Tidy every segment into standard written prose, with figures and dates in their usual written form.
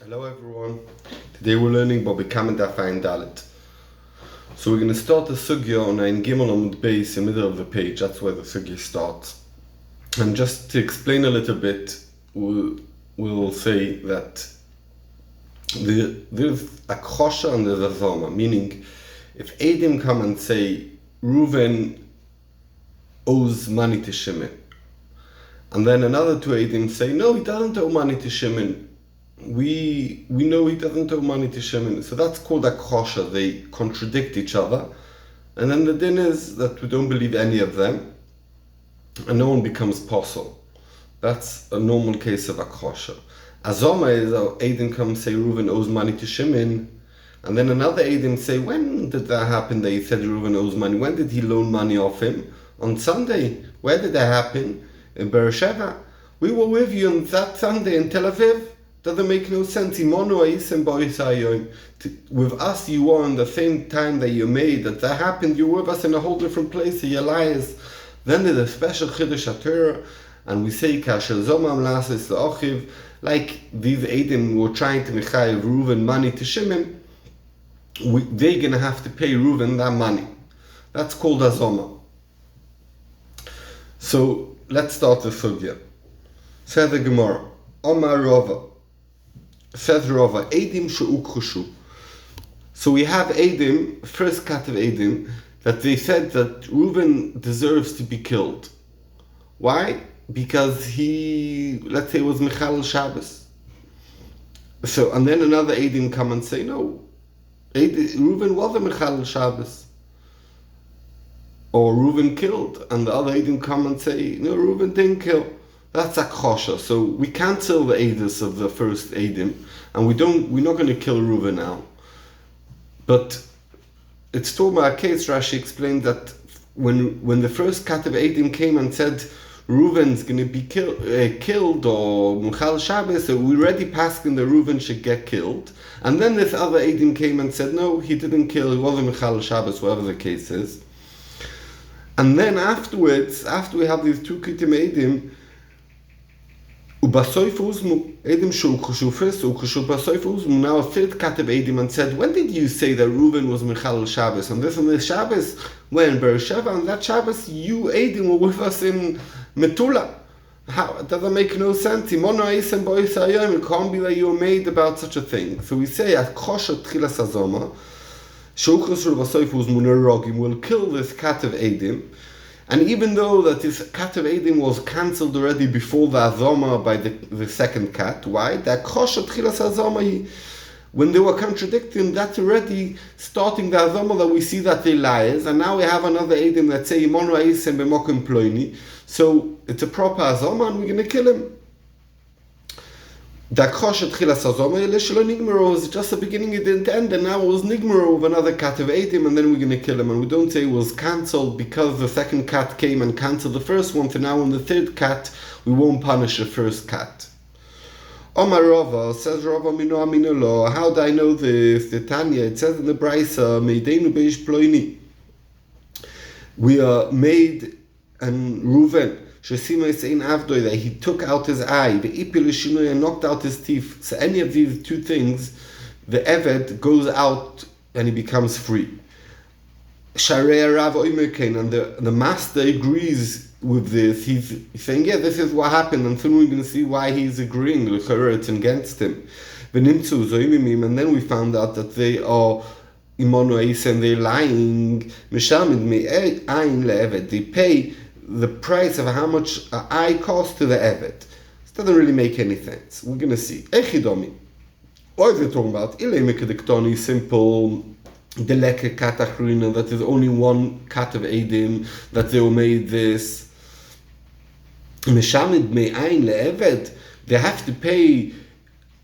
Hello everyone. Today we're learning about Becoming Dafayin Dalit. So we're going to start the sugya on ein Gimel Amud Beis in the middle of the page. That's where the sugya starts. And just to explain a little bit, we'll say that there's a kosher and there's a zoma. Meaning, if Eidim come and say, Reuven owes money to Shimon, and then another two Eidim say, no, he doesn't owe money to Shimon. We know he doesn't owe money to Shimon. So that's called a kosher. They contradict each other. And then the din is that we don't believe any of them. And no one becomes apostle. That's a normal case of a kosher. A zoma is Eidim come say Reuven owes money to Shimon. And then another Eidim say, when did that happen that he said Reuven owes money? When did he loan money off him? On Sunday. Where did that happen? In Beersheba. We were with you on that Sunday in Tel Aviv. Doesn't make no sense. With us you were on the same time that you made that happened. You were with us in a whole different place. You're liars. Then there's a special chiddush Torah, and we say kasher zomam lasis la'achiv, like these Eidim were trying to mechayev Reuven money to Shimon. They're gonna have to pay Reuven that money. That's called a zoma. So let's start the sugya. Says the Gemara, Omar Rava. Says Rava, Eidim she'ukhushu. So we have Eidim, first cut of Eidim, that they said that Reuven deserves to be killed. Why? Because he, let's say, was Michal Shabbos. So, and then another Eidim come and say, no, Reuven was a Michal Shabbos. Or Reuven killed, and the other Eidim come and say, no, Reuven didn't kill. That's a kosher. So we cancel the edus of the first Eidim, and we're not going to kill Reuven now. But it's told by a case. Rashi explained that when the first cut of Eidim came and said Reuven's going to be killed or Muchal Shabbos, so we already passed in the Reuven should get killed. And then this other Eidim came and said no, he didn't kill, he wasn't Muchal Shabbos, whatever the case is. And then afterwards, after we have these two Kitim Eidim, now a third cut of Eidim and said, when did you say that Reuven was Michal Shabbos? And this Shabbos, when Beersheba, and that Shabbos, you Eidim were with us in Metula. How? It doesn't make no sense. It can't be that you were made about such a thing. So we say, at Kosher Tchilas Hazoma, will kill this cat of Eidim. And even though that this cat of Eidim was cancelled already before the Azoma by the second cat, why? That Kosher Tchilas Azoma, when they were contradicting, that's already starting the Azoma that we see that they liars, and now we have another Eidim that say Imonu Eisem B'mokim Ploini, so it's a proper Azoma and we're going to kill him. That Kosher Tchilas Hazoma was just the beginning, it didn't end, and now it was Nigmaro of another cat of Eidim, and then we're going to kill him. And we don't say it was cancelled because the second cat came and cancelled the first one, so now in the third cat, we won't punish the first cat. Omar Rava, says Rava Mino Amino Lo, how do I know this? The Tanya, it says in the Brisa, Meideinu Beish Ploini. We are made and Reuven. That he took out his eye, and knocked out his teeth. So any of these two things, the Eved goes out and he becomes free. And the master agrees with this. He's saying, yeah, this is what happened, and soon we're going to see why he's agreeing. It's against him. And then we found out that they are and they're lying. They pay the price of how much I cost to the Eved. This doesn't really make any sense. We're going to see. Echidomi. What is it talking about? Ilemekediktoni, simple, deleke katachrina, that is only one cat of Eidim, that they were made this. Meshamid me'ayin le'eved. They have to pay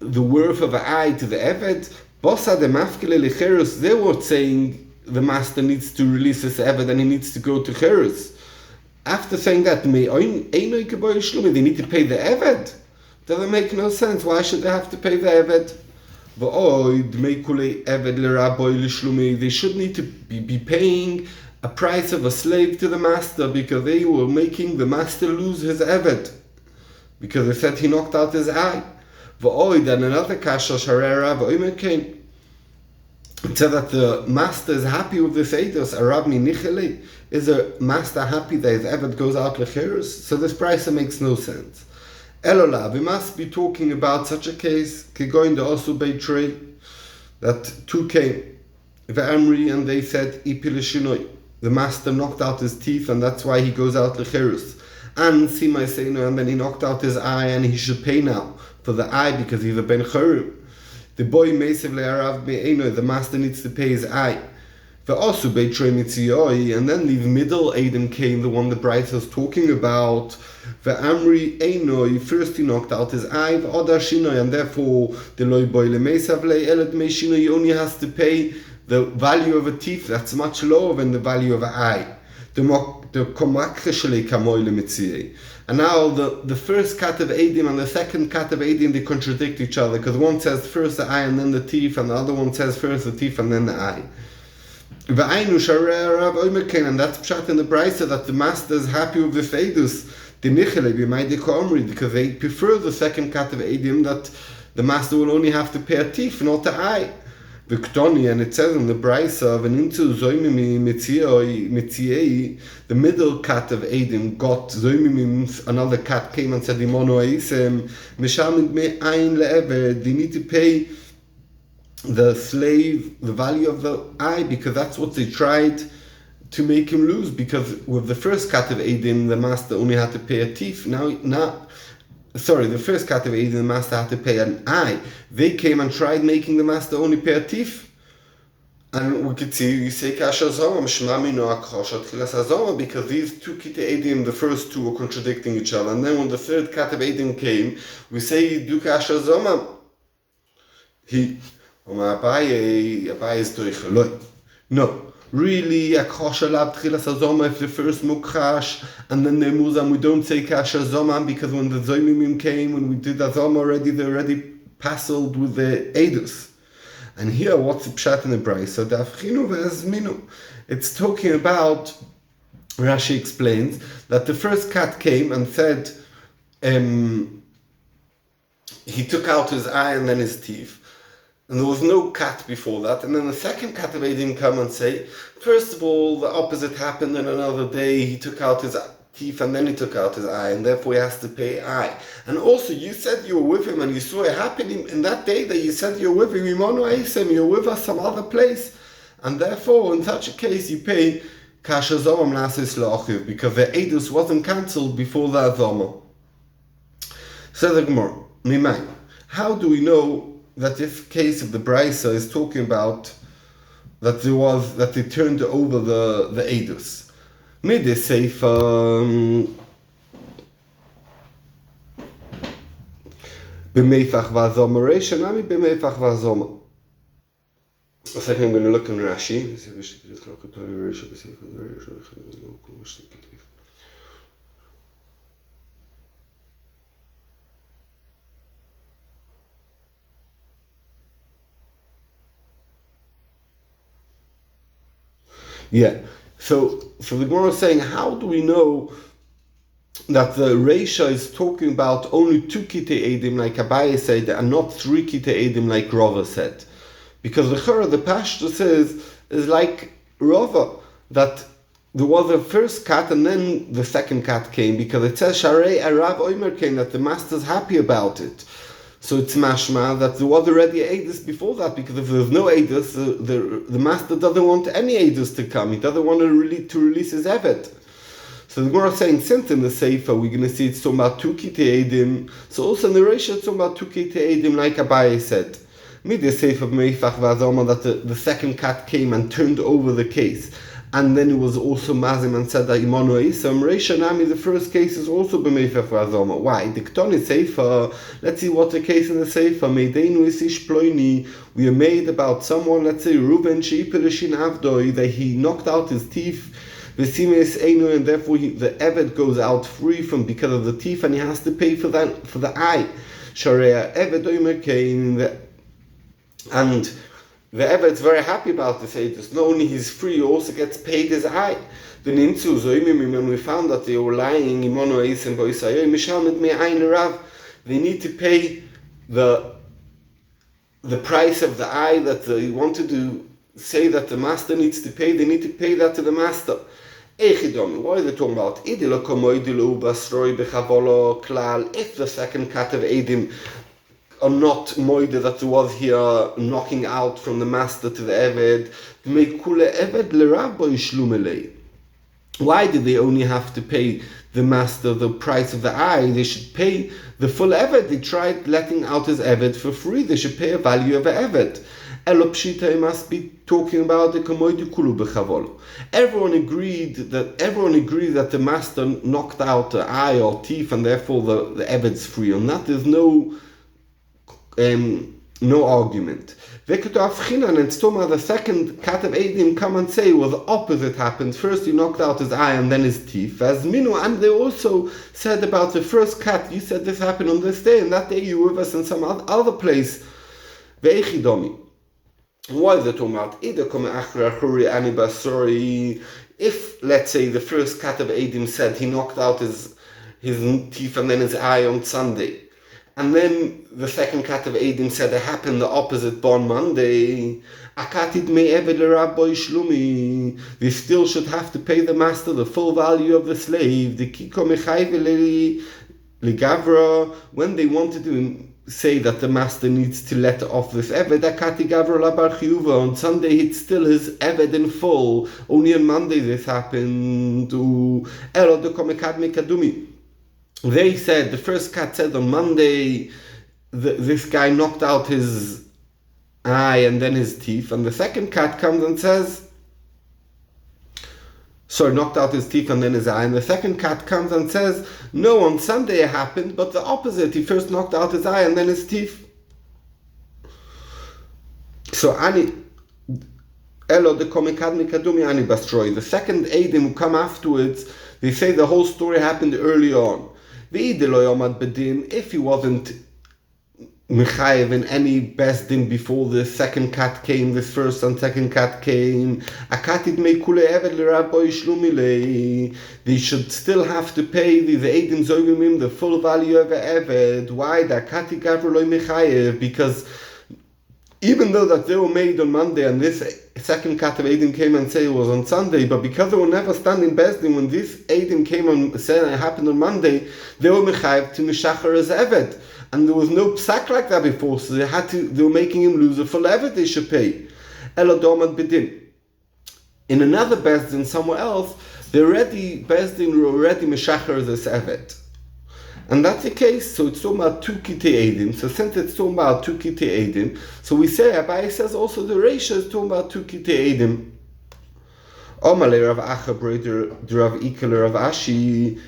the worth of an eye to the Eved. Bosa de mafkele lecherus. They were saying the master needs to release this Eved and he needs to go to Cherus. After saying that, they need to pay the Eved. Doesn't make no sense. Why should they have to pay the Eved? They should need to be paying a price of a slave to the master because they were making the master lose his Eved. Because they said he knocked out his eye. Then another kasha sharei Rav oimer kain. It said that the master is happy with this eidos. Arab mi nichele. Is a master happy that his eved goes out lecherus? So this price makes no sense. Elola, we must be talking about such a case. Kegoin the osu beitrei, that two came, ve'amri, and they said ipilishinoi. The master knocked out his teeth, and that's why he goes out lecherus. And simai seino, and then he knocked out his eye, and he should pay now for the eye because he's a ben chorim. The boy meisev le'arav me'eno, the master needs to pay his eye. Ve'osu beitrei mitzioi, and then the middle Adam came, the one the Bryce was talking about. Ve'amri einoi, first he knocked out his eye, ve'odar shinoi, and therefore the loy boy le'meisav le'elad me'shinoi, he only has to pay the value of a teeth that's much lower than the value of an eye. And now the first cut of Adim and the second cut of Adim, they contradict each other, because one says first the eye and then the teeth, and the other one says first the teeth and then the eye. And that's pshat in the Brisa, that the master is happy with this Eidus, because they prefer the second cut of Adim, that the master will only have to pay a teeth, not the eye. And it says in the Brisa, the middle cat of Adim got another cat came and said, they need to pay the slave the value of the eye, because that's what they tried to make him lose, because with the first cat of Adim, the master only had to pay a teeth. The first cat of Adim, the master had to pay an eye. They came and tried making the master only pay a teeth. And we could see, you say, because these two Kite Adim, the first two, were contradicting each other. And then when the third cat of Adim came, we say, do Kasha Zoma. Abai is doich. No. Really, a kosher lab tchilas azoma if the first mukhash, and then the muzam, we don't say kasher zoma, because when the zoimimim came, when we did azoma already, they already passled with the edus. And here, what's the pshat in the brayso? The afchinu ve'azminu. It's talking about, Rashi explains, that the first cat came and said, he took out his eye and then his teeth. And there was no cat before that. And then the second cat of Adim come and say, first of all, the opposite happened, and another day he took out his teeth and then he took out his eye, and therefore he has to pay eye. And also, you said you were with him and you saw it happening in that day that you said you were with him, you're with us some other place. And therefore, in such a case, you pay kasha zomam lasis la'achiv, because the edus wasn't cancelled before the azoma. So the Gemara, Mimai, how do we know that this case of the Brisa is talking about that they turned over the edus? Mide seifa b'meifach v'azoma reisha nami b'meifach v'azoma. A second, I'm going to look in Rashi. Yeah, so the Gemara is saying, how do we know that the Reisha is talking about only two Kitei Edim like Abaye said, and not three Kitei Edim like Rava said? Because the Pashto says is like Rava, that there was a first cat and then the second cat came, because it says Sharei Arav Oimer came, that the master's happy about it. So it's mashma that there was already Eidus before that, because if there's no Eidus, the master doesn't want any Eidus to come. He doesn't want to release his Evet. So the Gemara is saying, since in the Sefer we're going to see it's talking about two Kitei Edim, so also in the Reisha it's talking about two Kitei Edim like Abaye said. Mid the Sefer Meifach V'Azoma, that the second cat came and turned over the case. And then it was also Mazim and said that Imanu Isam Reisha Nami, the first case is also B'Meifach V'Azoma. Why? The Ktoni Sefer, let's see what the case in the Sefer, Meideinu Isish Ploini, we are made about someone, let's say Reuben Sheipeleshin Avdoi, that he knocked out his teeth, V'Simes Einu, and therefore the Evet goes out free from because of the teeth, and he has to pay for the eye. Sharea Evet Oimer Kain, and the Evet's very happy about this Eidus. Not only he's free, he also gets paid his eye. The Nimtzu Zoimim, when we found that they were lying, they need to pay the price of the eye that they wanted to say that the master needs to pay, they need to pay that to the master. What are they talking about? If the second cat of Edim are not moide that there was here knocking out from the master to the Eved, why did they only have to pay the master the price of the eye? They should pay the full Eved. They tried letting out his Eved for free. They should pay a value of an Eved. Elopshita must be talking about the Kamoidu Kulu Bechavolo. Everyone agreed that the master knocked out the eye or teeth, and therefore the Eved's free. On that there's no argument. And it's talking about the second cat of Edim come and say, well, the opposite happened. First he knocked out his eye and then his teeth. As Minu, and they also said about the first cat, you said this happened on this day, and that day you were with us in some other place. Why is it talking about? If, let's say, the first cat of Edim said he knocked out his teeth and then his eye on Sunday, and then the second cat of Edim said it happened the opposite on Monday, they still should have to pay the master the full value of the slave. When they wanted to say that the master needs to let off this Eved, on Sunday it's still his Eved in full. Only on Monday this happened. They said, the first cat said on Monday, this guy knocked out his eye and then his teeth, and the second cat comes and says, knocked out his teeth and then his eye, and the second cat comes and says, no, on Sunday it happened, but the opposite, he first knocked out his eye and then his teeth. So the second Edim who come afterwards, they say the whole story happened early on. If he wasn't Mechayev in any best din before the second cat came, this first and second cat came, they should still have to pay the Edim Zogimim the full value of Eved. Why? Because even though that they were made on Monday and this second cat of Edim came and said it was on Sunday, but because they were never standing Bezdin when this Edim came and said it happened on Monday, they were mechayev to Meshachar as Eved. And there was no psak like that before, so they were making him lose a full Eved they should pay. Elodom Bedin. In another Bezdin somewhere else, Bezdin were already Meshachar as Eved. And that's the case, so it's talking about 2 kitei edim. So since it's talking about 2 kitei edim, so we say, Abai says also the Reisha is talking about 2 kitei edim. Omale Rav Acha brother Rav Ika Rav Ashi,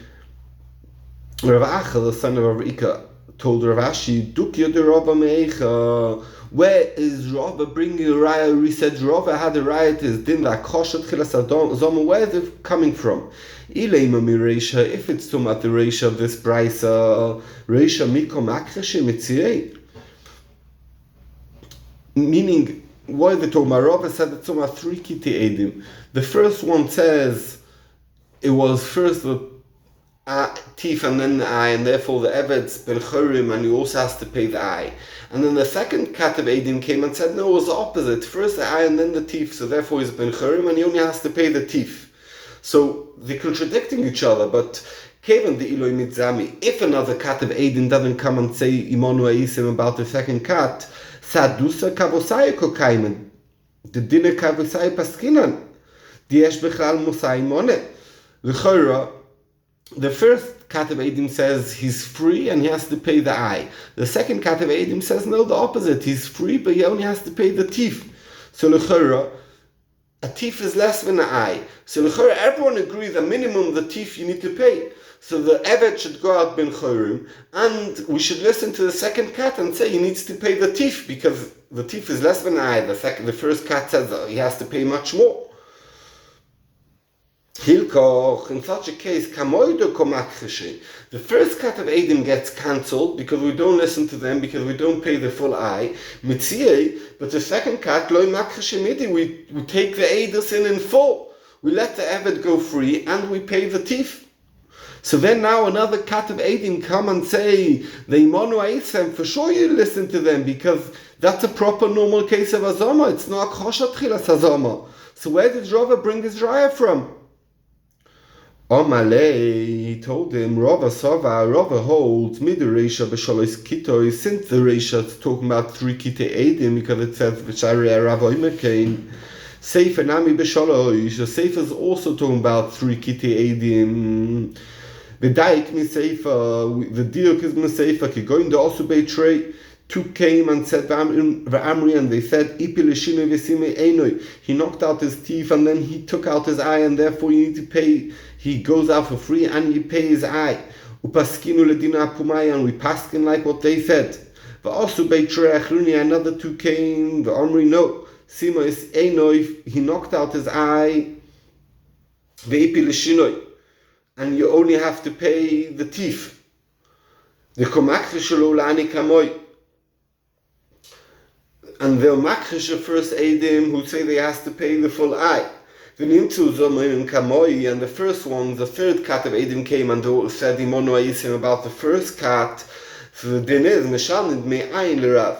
Rav Acha, the son of Rav Ika, told Rav Ashi, Dukya de Rava Meicha, where is Rava bringing a raya? We said Rava had a raya to his din, like Choshet Chilas Zoma, where is it coming from? If it's talking about the Reisha of this Braisa, Reisha Mikom Akrashe Mitzirei. Meaning, what is it talking about? Rava said it's talking about 3 kitei edim. The first one says it was first the teeth and then the eye, and therefore the Eved's ben chorim, and he also has to pay the eye. And then the second cat of Edim came and said, no, it was the opposite. First the eye and then the teeth, so therefore he's ben chorim, and he only has to pay the teeth. So they're contradicting each other, but Kevin the Eloi Mitzami, if another cat of Edim doesn't come and say Imonu Aisim about the second cat, Sadusa Kavosai Kokaimen, the dinner Kavosai Paskinan, Diesh Bechal Musai Mone. The first cat of Edim says he's free and he has to pay the eye. The second cat of Edim says no, the opposite. He's free, but he only has to pay the teeth. So l'chora, a teeth is less than an eye. So l'chora, everyone agrees the minimum the teeth you need to pay. So the Eved should go out ben chorim, and we should listen to the second cat and say he needs to pay the teeth because the teeth is less than an eye. The first cat says he has to pay much more. Hilkoch, in such a case, the first cat of Edim gets cancelled because we don't listen to them, because we don't pay the full eye. But the second cat, we take the Eidos in full. We let the Eved go free and we pay the teeth. So then now another cat of Eidim come and say, the Imonu Aisem, for sure you listen to them, because that's a proper normal case of Azoma. It's not a Chosha Tchilas Azoma. So where did Rava bring his Raya from? Omalei, he told him, Rava holds Miduresha B'Shalois Kitoi, since the Resha is talking about 3 Kitei Eidim, because it says, V'Shari Rava Imekain, Sefer Nami B'Shalois, the Sefer is also talking about 3 Kitei Eidim. V'Daik Mi Sefer, the Diok is Mi Sefer, ki going to also betray. 2 came and said V'Amri, and they said Ipi L'Shinoi V'Simei Einoi. He knocked out his teeth and then he took out his eye, and therefore you need to pay. He goes out for free and you pay his eye. Upaskinu Ledina Pumai, and we paskin like what they said. V'Asu Beitrei Achruni, another 2 came. V'Amri, no, Sima is Einoi. He knocked out his eye. V'Ipi L'Shinoi, and you only have to pay the teeth. The Komakri Shelo La'ani Kamoi. And the Makrisha first Eidim who say they has to pay the full eye. The Nimtzu Zomayim Kamoi, and the first one, the third cat of Eidim came and said Imono Aisim about the first cat. So the din is Meshalnid Me'ayin L'Rav.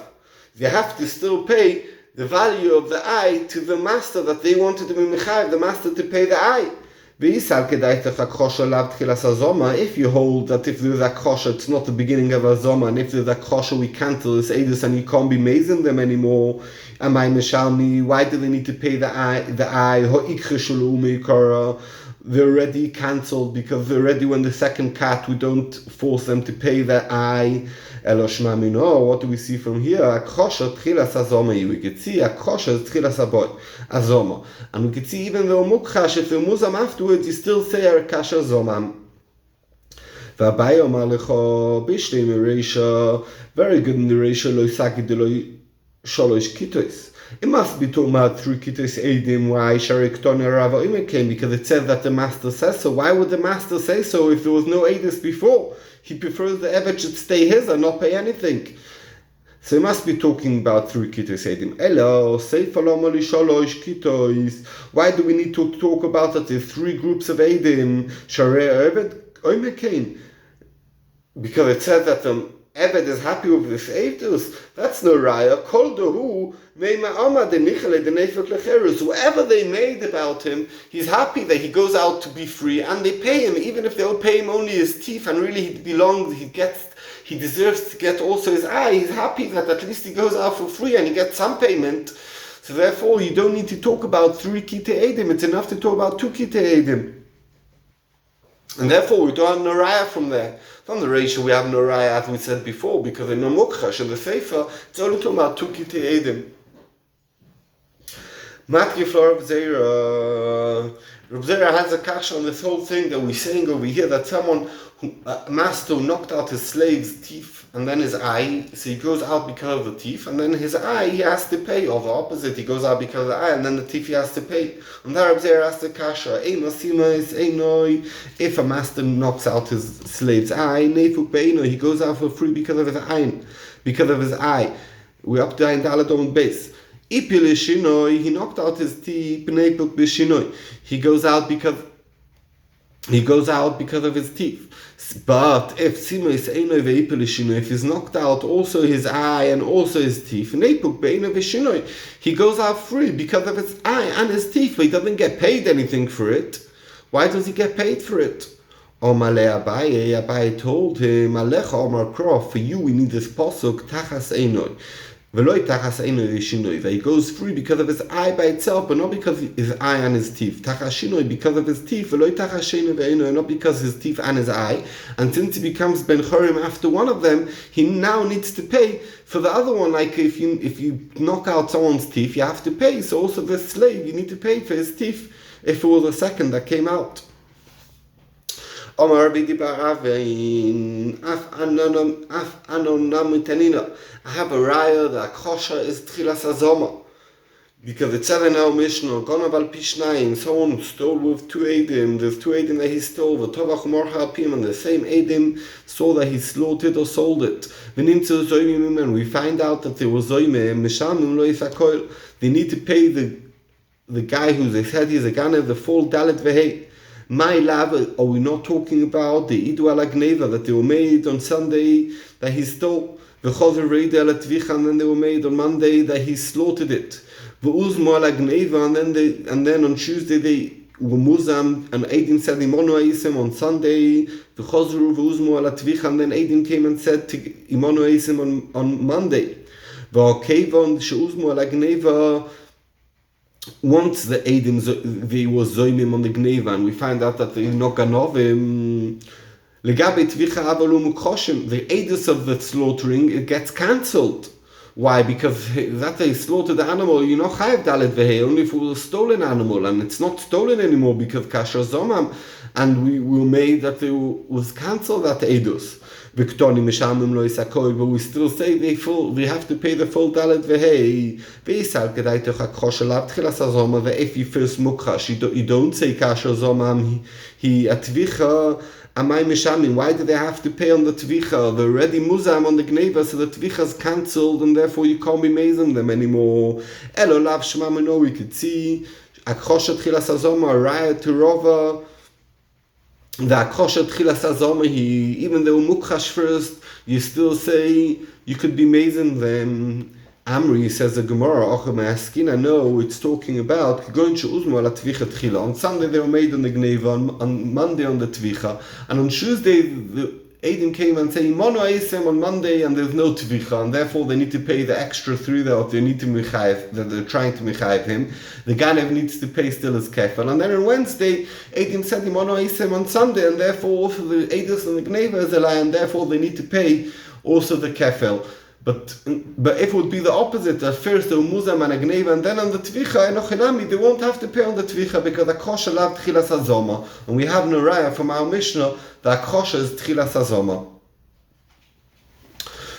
They have to still pay the value of the eye to the master that they wanted to be Mechayev, the master to pay the eye. If you hold that if there's a kosher, it's not the beginning of a zoma, and if there's a kosher, we cancel this edus and you can't be mazing them anymore. Why do they need to pay the eye? They're already cancelled, because they're already when the second cat, we don't force them to pay the eye. What do we see from here? We could see a kosher tchilas azoma, and we could see even though mukhash, if the muzam afterwards, you still say a kasha zomam. Very good in the ratio lo saki de lo sholosh kitos. It must be talking about 3 kitos eidim. Why Sharik Tonya Rava Imer came? Because it says that the master says so. Why would the master say so if there was no edus before? He prefers the evet should stay his and not pay anything. So he must be talking about 3 kitos eidim. Elo seifalomoli shalosh kitos. Why do we need to talk about that? There's 3 groups of eidim. Sharei evet Imer came. Because it says that the Eved is happy with this Eitus. That's no raya. Kol dohu meima amad denichale denefek lecherus. Whoever they made about him, he's happy that he goes out to be free, and they pay him, even if they'll pay him only his teeth, and really he belongs. He deserves to get also his eye. He's happy that at least he goes out for free and he gets some payment. So therefore, you don't need to talk about 3 kitei eidim. It's enough to talk about 2 kitei eidim. And therefore, we don't have no raya from there. From the ratio, we have no raya, as we said before, because in the Mukhash, in the Sefer, it's only talking about 2 kitei eidim. Matki Flor Reb Zera has a kasha on this whole thing that we're saying over here, that someone, a master knocked out his slave's teeth and then his eye, so he goes out because of the teeth, and then his eye he has to pay, or the opposite, he goes out because of the eye and then the teeth he has to pay. And there Reb Zera has the kasha, if a master knocks out his slave's eye, he goes out for free because of his eye. We're up to in Daladom base. He knocked out his teeth. He goes out because of his teeth. But if he's knocked out also his eye and also his teeth, he goes out free because of his eye and his teeth, but he doesn't get paid anything for it. Why does he get paid for it? Abaye told him, for you we need this pasuk tachas einoi. That he goes free because of his eye by itself, but not because of his eye and his teeth. Because of his teeth, not because his teeth and his eye. And since he becomes ben chorim after one of them, he now needs to pay for the other one. Like if you knock out someone's teeth, you have to pay. So also the slave, you need to pay for his teeth if it was a second that came out. I have a raya that kosher is tchilas azoma, because it said in our Mishnah, Gonaval Pishnayim, someone who stole with 2 eidim, there's 2 eidim that he stole, and the same eidim saw that he slaughtered or sold it. And we find out that there was they need to pay the guy who they said he's a ganev the full dalet vehei. My love, are we not talking about the Idu ala Gneva that they were made on Sunday that he stole? The Chozer Reide ala Tvicha, and then they were made on Monday that he slaughtered it. The Uzmo ala Gneva, and then on Tuesday they were Muzam, and Aiden said Imonu Aisim on Sunday. The Chozru Uzmo ala Tvicha, and then Aiden came and said Imonu Aisim on Monday. The Kevon Sheuzmo ala Gneva. Once the Eidim they were zoimim on the Gneva, and we find out that they not ganovim. Legabe tvicha avalu mukhoshim. The edus of the slaughtering, it gets cancelled. Why? Because that they slaughtered the animal, you know, chayav dalet vehe only if it was a stolen animal, and it's not stolen anymore because kasher zomam, and we were made that it was cancelled that edus. Viktoni mishamim lo isakoi, but we still say they have to pay the full dalet vehei. Veisal kedai toch akosher lav tchilas hazoma, if you first mukhash, you don't say kasher zomam, he atvicha amai mishamim. Why do they have to pay on the tvicha? They're already muzam on the gneva, so the tvicha is cancelled, and therefore you can't be mazing them anymore. Elo lav shmamino, we could see akosher tchilas hazoma, raya to rova. The Akosha Tchilas Hazoma, even though Mukhash first, you still say you could be mazing them. Amri says the Gemara, I know it's talking about going to Uzma la Tvicha Tchila. On Sunday they were made on the Gneva, on Monday on the Tvicha, and on Tuesday the Adim came and say Mono Aisem on Monday, and there's no Tvicha, and therefore they need to pay the extra 3 that they need to Michayev, that they're trying to Michayev him. The Ganev needs to pay still his kefel, and then on Wednesday Adim said Mono Aisem on Sunday, and therefore also the Adis and the Gneva is a lie, and therefore they need to pay also the kefel. But if it would be the opposite, that first the Muzam and a Gneva, and then on the Tvicha, they won't have to pay on the Tvicha because the Kosher lav Tchilas Hazoma. And we have no raya from our Mishnah that Kosher is Tchilas Hazoma.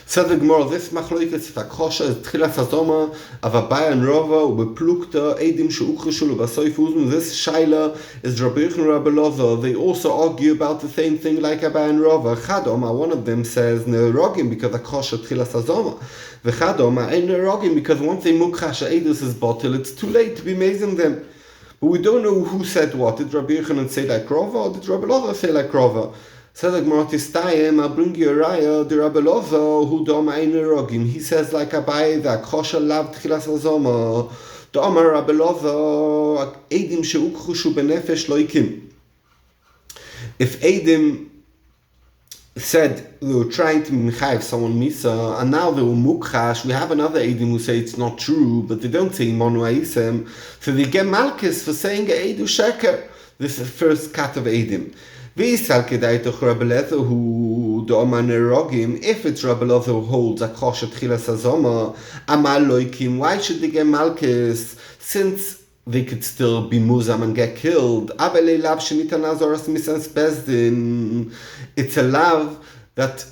Said the Gemara, this machloikas if a kosher is tchilas hazoma, avabaya and rova, ubeplukta, edim she'uchreshu, ubasoif uzmu. This shaila is Rabbi Yochanan Rabbi Loza. They also argue about the same thing like Abaya and Rova. Chadoma, one of them says ne'rogim because a kosher tchilas hazoma. V'chadoma ain't ne'rogim because once they mukhash edus is bottle, it's too late to be mazing them. But we don't know who said what. Did Rabbi Yochanan say like Rova, or did Rabbi Loza say like Rova? Said like Mortistayim, I'll bring you a raya, the Rabbi Loza, who dom ein rogim. He says like Abai, that kosher lav tchilas hazoma. The Omar Rabbi Loza, edim she'ukhushu benefesh loikim. If edim said they were trying to mechayev someone misa, and now they were mukhash, we have another edim who say it's not true, but they don't say monu aisem, so they get malchus for saying edu sheker. This is the first cut of edim. If it's Rabbi Loza who holds a kosher tchilas hazoma, amal loikim, why should they get malchus since they could still be muzam and get killed? It's a lav that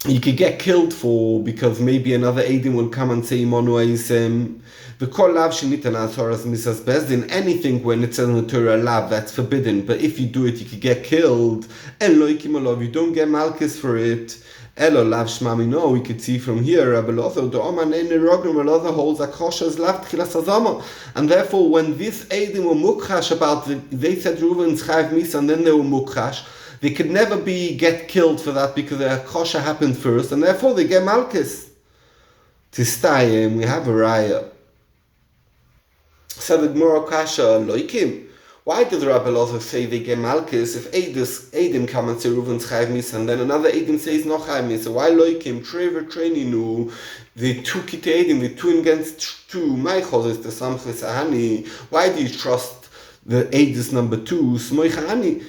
you could get killed for because maybe another edim will come and say monu aisem. The kol lav shenitan azoras misas bezdin. Anything when it says in the Torah lav that's forbidden, but if you do it, you could get killed. And loikim olav, you don't get malchus for it. Elo lav shmami. No, we could see from here. Rabbi Loza, the Oman ein rogim. Rabbi Loza holds a kosher's lav tchilas hazoma, and therefore when this edim were mukhash about they said Reuven's chayv misa, and then they were mukhash. They could never get killed for that because the kosher happened first, and therefore they get malchus. Tistayim, we have a raya. Said the Gemara kasha loikim. Why did Rabbi Loza say they get malchus if edim come and say Reuven's chayv misa, and then another edim says no chayv misa? Why loikim? Trever traininu. The two kite edim, the 2 against 2. My chos is the samchis ahani. Why do you trust the edis number 2? Smoich ahani.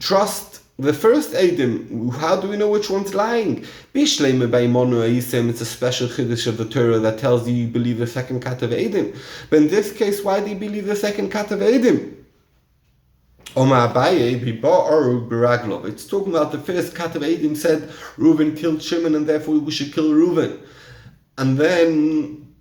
Trust the first edim. How do we know which one's lying? Bishleime by monu aisem. It's a special chiddush of the Torah that tells you believe the second kat of edim. But in this case, why do you believe the second kat of edim? Oma Abaye biba oru beraglov. It's talking about the first kat of edim said Reuven killed Shimon, and therefore we should kill Reuven. And then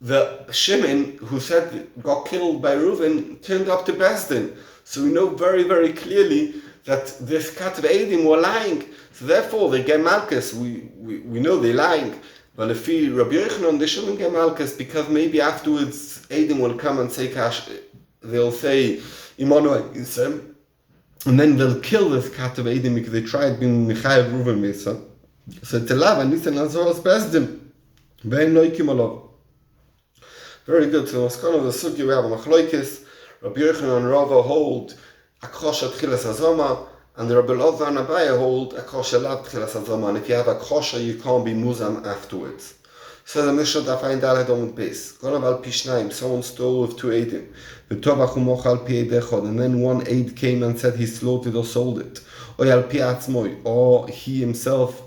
the Shimon who said got killed by Reuven turned up to Besdin. So we know very, very clearly that this kat of edim were lying. So therefore they get malchus. We know they're lying. But if Rabbi Yochanan, they shouldn't get malchus because maybe afterwards edim will come and say they'll say Imano Isem, and then they'll kill this cat of Eidim because they tried being Mechayev Reuven Mesa. So it's a lav, and Nisan Azoros Besdim. Vein Loikim Olav. Very good. So it's kind of the sugi we have on Achloikis. Rabbi Yochanan and Rava hold Akosha Tchilas Azoma, and the Rabbi Elazar and Abaya hold Akosha Lab Tchilas Azoma. And if you have Akosha, you can't be Muzam afterwards. So the Mishnah that find Dalet on base. Gonav al Pishnaim, someone stole with 2 Eidim. The Tovach Umoch al Pi Eidechod, and then 1 Eid came and said he slaughtered or sold it. Or al Pi Atzmoi, or he himself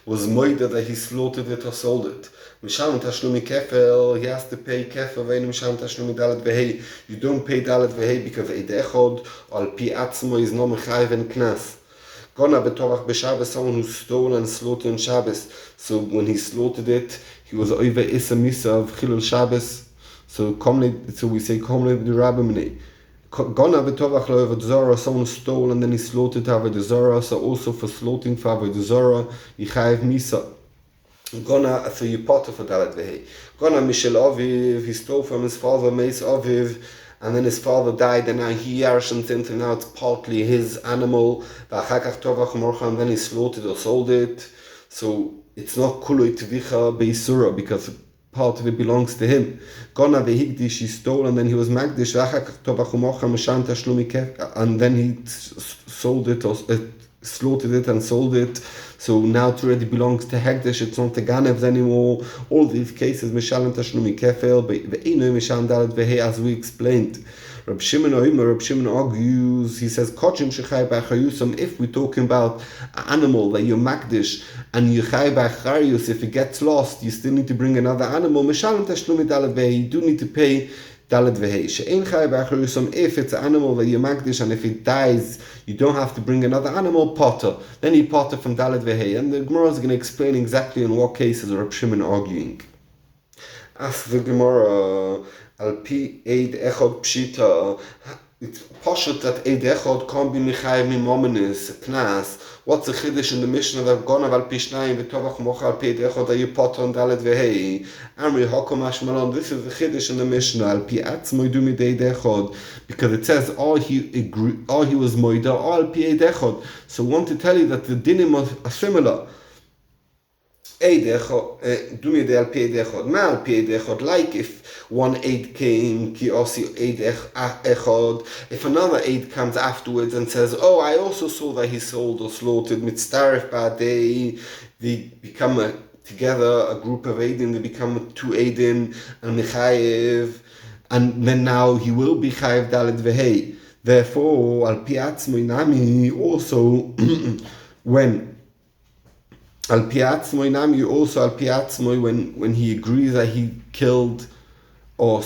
was moida that he slaughtered it or sold it. Misham Tashlumi Kefel, he has to pay Kefel, Misham Tashlumi Dalet Vehei. You don't pay Dalet Vehei because Eidechod or al Pi Atzmoi is no Mechayev and Knas. Gona betovach b'Shabbos, someone who stole and slaughtered on Shabbos. So when he slaughtered it, he was over Issa Misa of Chilul Shabbos. So we say Komle B'Rabimini. Gona betovach lo Avodah Zarah, someone stole and then he slaughtered Avodah Zarah. So also for slaughtering for Avodah Zarah, Yichayev Misa. Gona, so you potter for Dalet Vehei. Gona Mishel Aviv, he stole from his father Meis Aviv. And then his father died, and now he yarshens into, now it's partly his animal, and then he slaughtered or sold it. So it's not kuloi tvicha beisura, because part of it belongs to him. Gona vehigdish, he stole, and then he was magdish, and then he sold it, or slaughtered it and sold it. So now it already belongs to Hegdish, it's not the Ganevs anymore. All these cases, Mishalim Tashlumi Kefel, Ve'inu Misham Dalet Vehe, as we explained. Rab Shimon argues, he says, Kochim Shechai B'Achayusam, if we're talking about an animal that you're Makdish, and you Chai B'Achayus, if it gets lost, you still need to bring another animal. Mishalim Tashlumi Dalet Vehe, you do need to pay Dalet Vehei. She'ein Chai B'Achayusam, if it's an animal that you're Makdish, and if it dies, you don't have to bring another animal, potter. Then he potter from Dalet Vehei. And the Gemara is going to explain exactly in what cases Rab Shimon arguing. Ask the Gemara, Al Pi Eid Echod Pshita, it's poshut that Eid Echod can't be Mechayev Mimomenis, Knas. What's the Chiddush in the Mishnah that Gonav al Pishnayim v'Tovach Mocha al Pi Eid Echod that you potter on Dalet Vehei? Amri Hokom Ashmalon, this is the Chiddush in the Mishnah, Al Pi Atzmoi Dumi Eid Echod, because it says, or he was Moida, or Al Pi Eid Echod. So I want to tell you that the dinim are similar. Eid Echod, Dumi Al Pi Eid Echod, Ma Al Pi Eid Echod, like if one aid came, ki osi aid echod. If another aid comes afterwards and says, oh, I also saw that he sold or slaughtered, mitztaref ba'adei, they become together, a group of aidim, they become 2 aidim, and mechayev, and then now he will be chayev dalet vehei. Therefore, al pi atzmoi nami, also, when al pi atzmoi nami, also al pi atzmoi, when he agrees that he killed or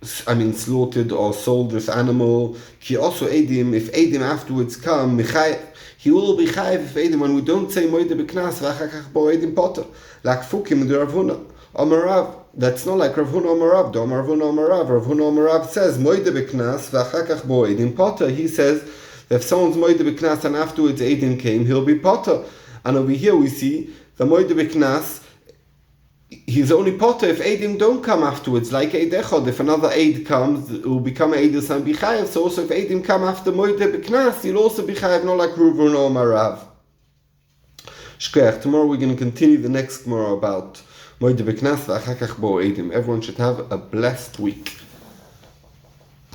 slaughtered or sold this animal, he also Eidim, if Eidim afterwards come, he will be chayev if Eidim, when we don't say Moide B'Knas, v'achakach bo Eidim potter, like Fukim the Rav Huna, Amarav, that's not like Rav Huna Amarav, do Rav Huna Amarav, Rav Huna Amarav says, Moide B'Knas, v'achakach bo Eidim potter, he says, that if someone's Moide B'Knas and afterwards Eidim came, he'll be potter. And over here we see, the Moide B'Knas, he's only potter if Eidim don't come afterwards, like Eid Echod. If another Eid comes, it will become Eidus and Bichayev. So also if Eidim come after Moide B'Knas, he'll also be Chayev, not like Reuven or Marav. Shkech, tomorrow we're going to continue the next Gemara about Moide B'Knas v'achakach bo Eidim. Everyone should have a blessed week.